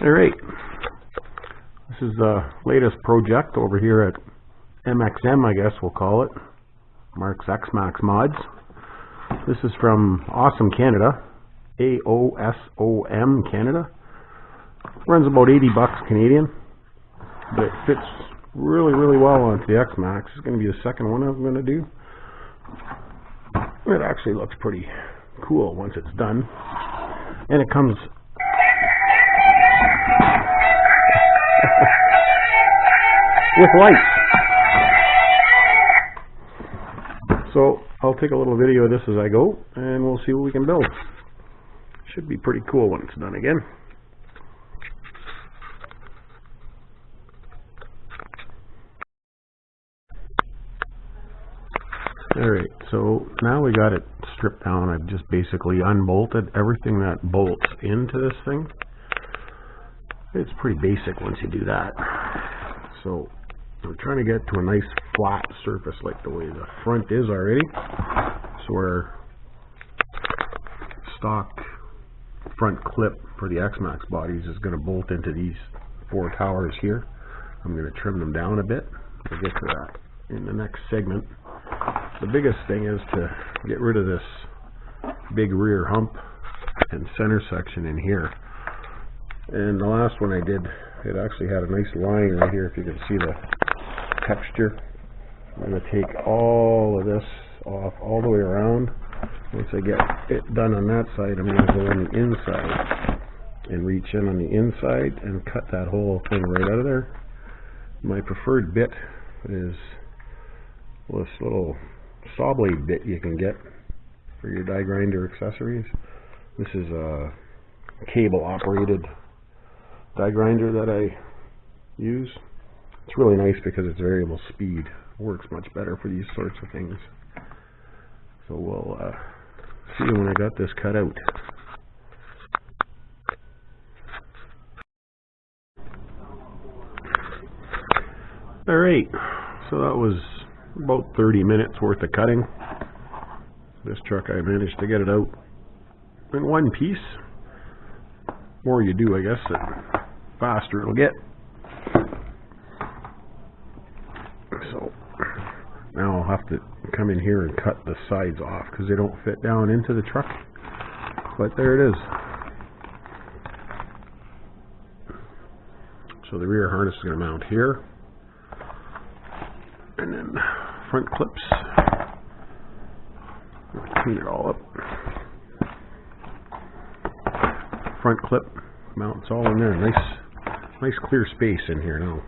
Alright, this is the latest project over here at MXM, I guess we'll call it. Mark's X-Maxx Mods. This is from Aosom Canada. Aosom Canada. Runs about 80 bucks Canadian. But it fits really well onto the X-Maxx. It's going to be the second one I'm going to do. It actually looks pretty cool once it's done. And it comes with lights. So I'll take a little video of this as I go and we'll see what we can build. Should be pretty cool when it's done again. Alright, so now we got it stripped down. I've just basically unbolted everything that bolts into this thing. It's pretty basic once you do that. So we're trying to get to a nice flat surface like the way the front is already. So our stock front clip for the X-Maxx bodies is going to bolt into these four towers here. I'm going to trim them down a bit. We'll get to that in the next segment. The biggest thing is to get rid of this big rear hump and center section in here. And the last one I did, it actually had a nice line right here, if you can see the texture. I'm going to take all of this off all the way around. Once I get it done on that side, I'm going to go on the inside and reach in on the inside and cut that whole thing right out of there. My preferred bit is this little saw blade bit you can get for your die grinder accessories. This is a cable operated die grinder that I use. It's really nice because it's variable speed. It works much better for these sorts of things. So we'll see when I got this cut out. Alright, so that was about 30 minutes worth of cutting. This truck, I managed to get it out in one piece. The more you do, I guess, the faster it'll get. So now I'll have to come in here and cut the sides off because they don't fit down into the truck. But there it is. So the rear harness is going to mount here. And then front clips. Clean it all up. Front clip mounts all in there. Nice clear space in here now.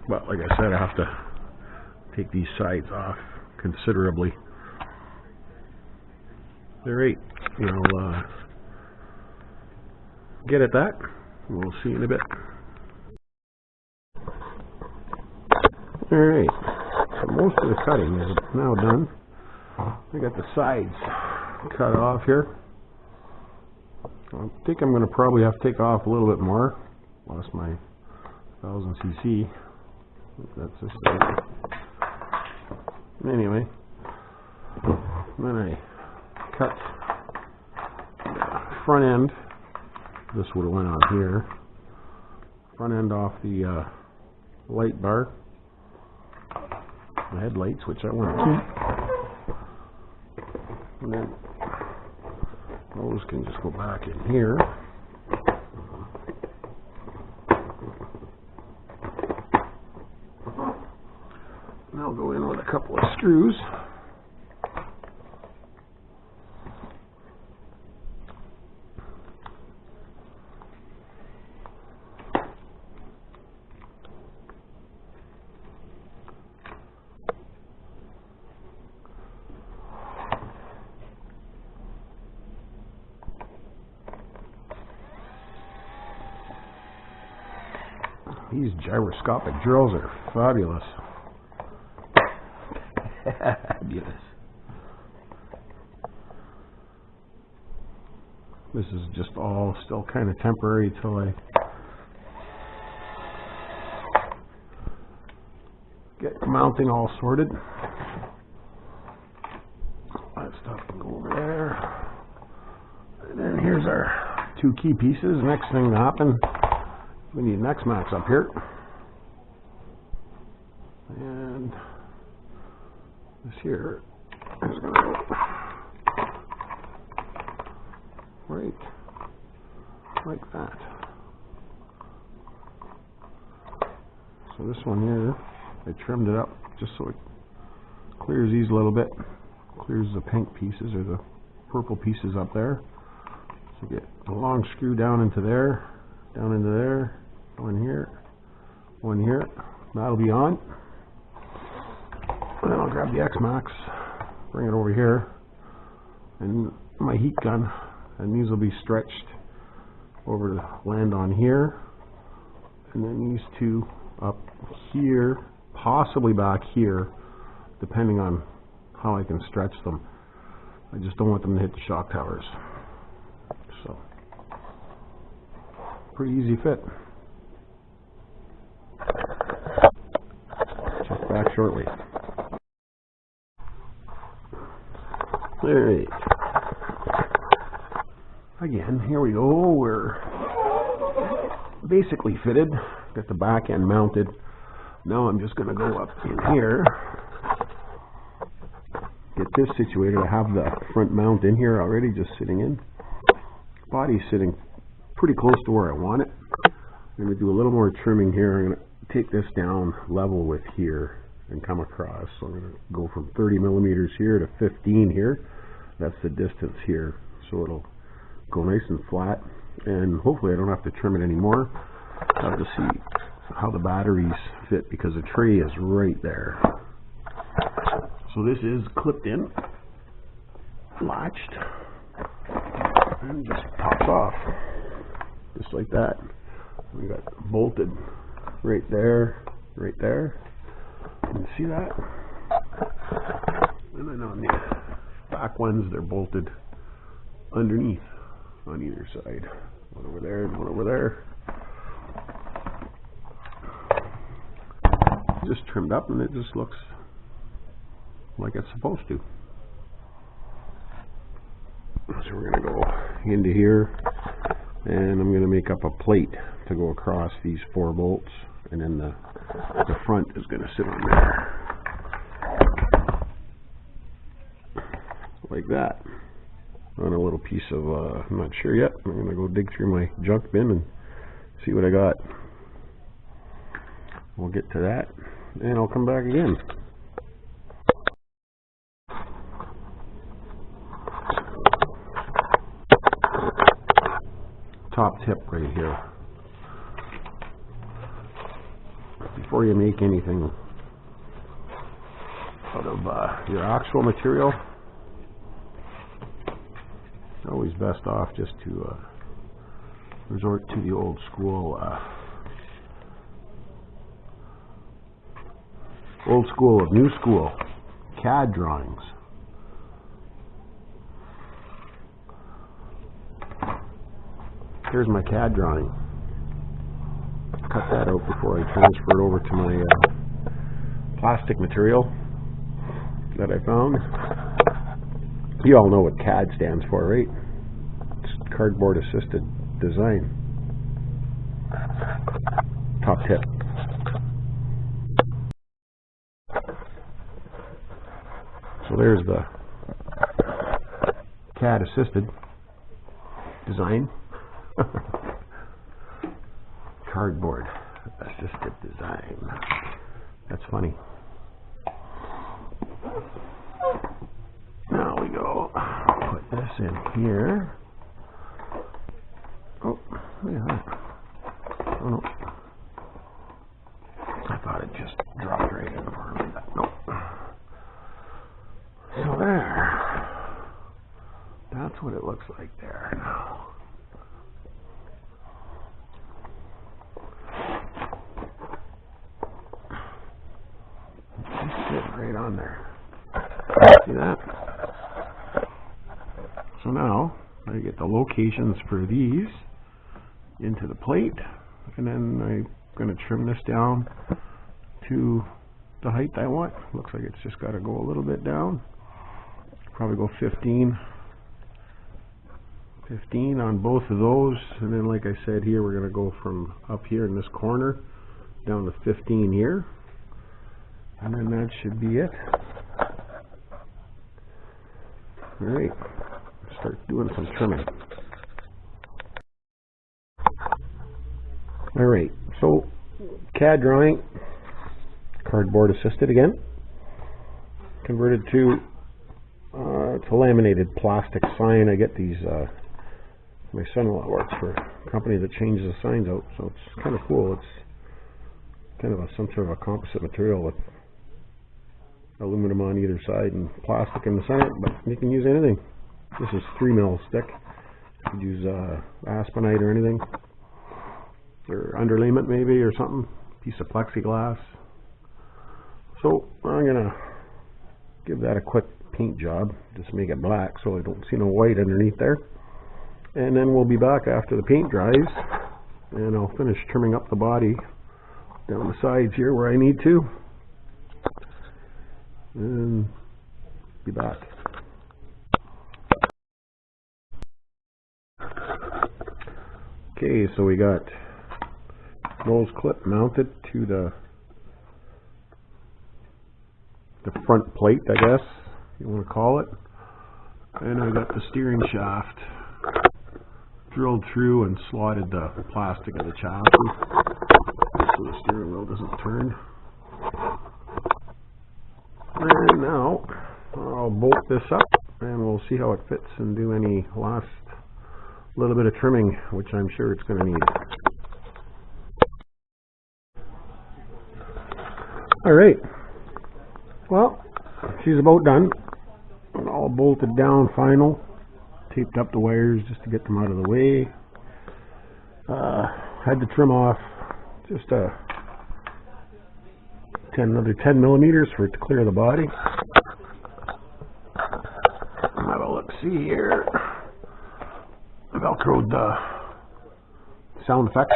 But like I said, I have to take these sides off considerably. Alright, I'll get at that. We'll see you in a bit. Alright, so most of the cutting is now done. I got the sides cut off here. I think I'm going to probably have to take off a little bit more. Lost my 1000cc. That's this thing. Anyway, then I cut the front end. This would have went on here. Front end off the light bar. The headlights, which I want to keep. And then those can just go back in here. And I'll go in with a couple of screws. These gyroscopic drills are fabulous. Fabulous. This is just all still kind of temporary till I get the mounting all sorted. That stuff can go over there. And then here's our 2 key pieces. Next thing to happen, we need an X-Maxx up here. And this here is going to go right like that. So this one here, I trimmed it up just so it clears these a little bit, clears the pink pieces or the purple pieces up there. So get a long screw down into there, one here, that'll be on. And then I'll grab the X-Maxx, bring it over here, and my heat gun, and these will be stretched over to land on here, and then these 2 up here, possibly back here, depending on how I can stretch them. I just don't want them to hit the shock towers. So, pretty easy fit. Check back shortly. Alright. Again, here we go. We're basically fitted. Got the back end mounted. Now I'm just going to go up in here, get this situated. I have the front mount in here already, just sitting in. Body's sitting pretty close to where I want it. I'm going to do a little more trimming here. I'm going to take this down level with here and come across. So I'm going to go from 30 millimeters here to 15 here. That's the distance here. So it'll go nice and flat, and hopefully I don't have to trim it anymore. I'll have to see how the batteries fit because the tray is right there. So this is clipped in, latched, and just pops off just like that. We got bolted right there. You see that? And then on the back ones, they're bolted underneath on either side. One over there and one over there. Just trimmed up, and it just looks like it's supposed to. So we're going to go into here, and I'm going to make up a plate to go across these 4 bolts, and then the front is going to sit on there like that, on a little piece of I'm not sure yet. I'm going to go dig through my junk bin and see what I got. We'll get to that, and I'll come back again. Top tip right here. Before you make anything out of your actual material, it's always best off just to resort to the old school of new school CAD drawings. Here's my CAD drawing. Cut that out before I transfer it over to my plastic material that I found. You all know what CAD stands for, right? It's cardboard assisted design. Top tip. So there's the CAD assisted design. Cardboard assisted design. That's funny. Now we go put this in here. Oh, look at that. Oh no. I thought it just dropped right in for me. Nope. So there. That's what it looks like there now. Right on there. See that? So now I get the locations for these into the plate, and then I'm going to trim this down to the height I want. Looks like it's just got to go a little bit down. Probably go 15 15 on both of those, and then like I said here, we're going to go from up here in this corner down to 15 here, and then that should be it. Alright, start doing some trimming. Alright, so CAD drawing, cardboard assisted again, converted to it's a laminated plastic sign. I get these, my son-in-law works for a company that changes the signs out, so it's kind of cool. It's kind of some sort of a composite material with aluminum on either side and plastic in the center, but you can use anything. This is 3mm thick. You could use aspenite or anything, or underlayment maybe, or something, piece of plexiglass. So I'm gonna give that a quick paint job, just make it black so I don't see no white underneath there, and then we'll be back after the paint dries, and I'll finish trimming up the body down the sides here where I need to, and be back. Okay, so we got nose clip mounted to the front plate, I guess you want to call it, and I got the steering shaft drilled through and slotted the plastic of the chassis so the steering wheel doesn't turn. And now I'll bolt this up and we'll see how it fits and do any last little bit of trimming, which I'm sure it's going to need. Alright, well, she's about done. All bolted down final, taped up the wires just to get them out of the way. Had to trim off just another 10 millimeters for it to clear the body. Have a look see here. I velcroed the sound effects.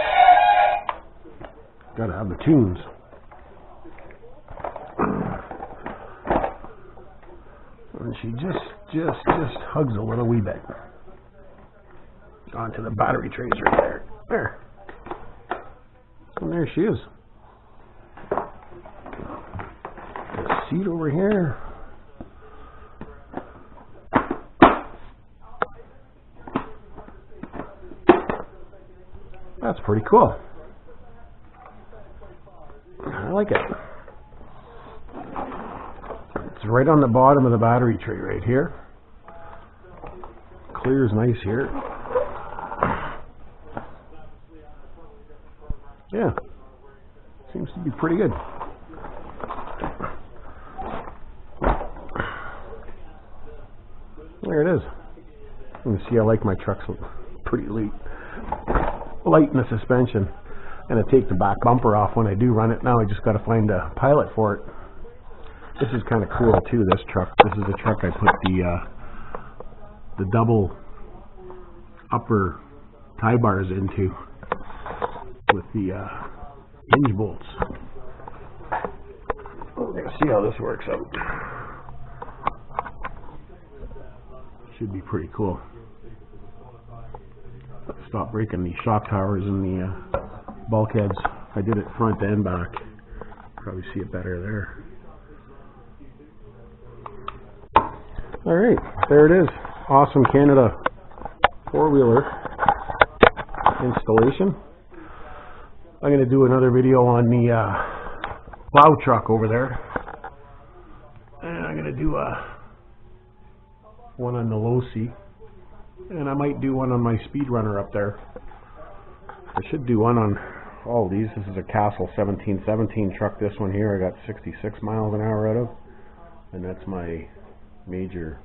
Gotta have the tunes. And she just hugs a little wee bit onto the battery trays right there. There. And there she is. The seat over here. That's pretty cool. I like it. It's right on the bottom of the battery tray right here. Clears nice here. Yeah, seems to be pretty good. There it is. You can see I like my trucks pretty light in the suspension. I'm going to take the back bumper off when I do run it. Now I just got to find a pilot for it. This is kind of cool too, this truck. This is the truck I put the double upper tie bars into with the hinge bolts. We're going to see how this works out. Should be pretty cool. Stop breaking the shock towers and the bulkheads. I did it front and back. Probably see it better there. Alright, there it is. Aosom Canada 4-wheeler installation. I'm going to do another video on the plow truck over there. And I'm going to do one on the low C. And I might do one on my speed runner up there. I should do one on all these. This is a Castle 1717 truck. This one here I got 66 miles an hour out of. And that's my major.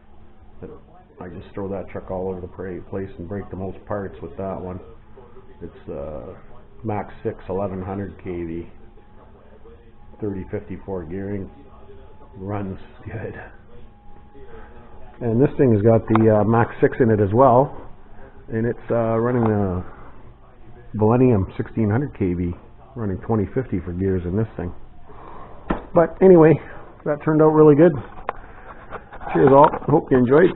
I just throw that truck all over the place and break the most parts with that one. It's Max 6 1100 kV 3054 gearing. Runs good. And this thing has got the Max 6 in it as well, and it's running a Millennium 1600 kV, running 2050 for gears in this thing. But anyway, that turned out really good. Cheers all. Hope you enjoyed.